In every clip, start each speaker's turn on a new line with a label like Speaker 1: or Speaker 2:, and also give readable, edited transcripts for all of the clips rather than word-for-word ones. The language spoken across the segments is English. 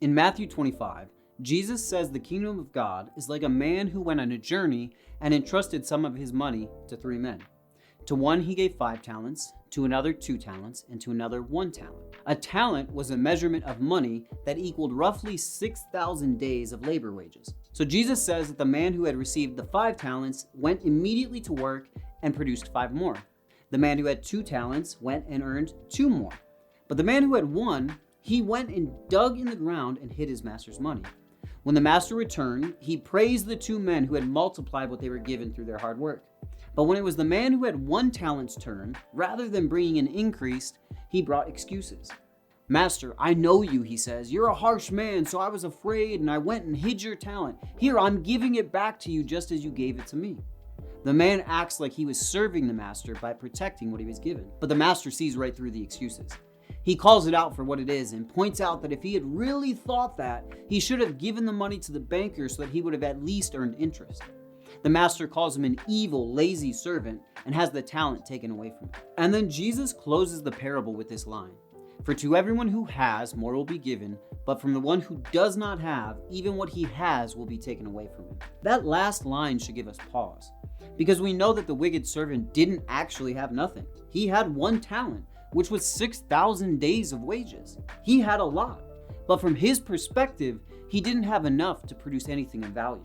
Speaker 1: In Matthew 25, Jesus says the kingdom of God is like a man who went on a journey and entrusted some of his money to 3 men. To one he gave 5 talents, to another 2 talents, and to another 1 talent. A talent was a measurement of money that equaled roughly 6,000 days of labor wages. So Jesus says that the man who had received the 5 talents went immediately to work and produced 5 more. The man who had 2 talents went and earned 2 more. But the man who had 1, he went and dug in the ground and hid his master's money. When the master returned, he praised the 2 men who had multiplied what they were given through their hard work. But when it was the man who had 1 talent's turn, rather than bringing an increase, he brought excuses. "Master, I know you," he says. "You're a harsh man, so I was afraid and I went and hid your talent. Here, I'm giving it back to you just as you gave it to me." The man acts like he was serving the master by protecting what he was given. But the master sees right through the excuses. He calls it out for what it is and points out that if he had really thought that, he should have given the money to the banker so that he would have at least earned interest. The master calls him an evil, lazy servant and has the talent taken away from him. And then Jesus closes the parable with this line: "For to everyone who has, more will be given, but from the one who does not have, even what he has will be taken away from him." That last line should give us pause, because we know that the wicked servant didn't actually have nothing. He had 1 talent, which was 6,000 days of wages. He had a lot, but from his perspective, he didn't have enough to produce anything of value.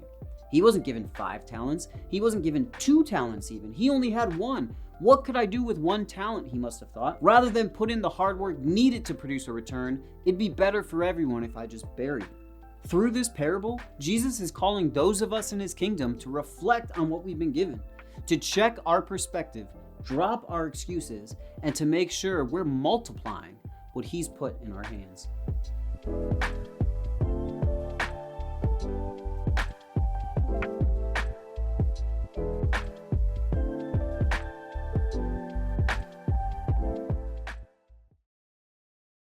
Speaker 1: He wasn't given 5 talents. He wasn't given 2 talents even. He only had 1. What could I do with 1 talent, he must have thought. Rather than put in the hard work needed to produce a return, it'd be better for everyone if I just buried it. Through this parable, Jesus is calling those of us in his kingdom to reflect on what we've been given, to check our perspective, drop our excuses, and to make sure we're multiplying what he's put in our hands.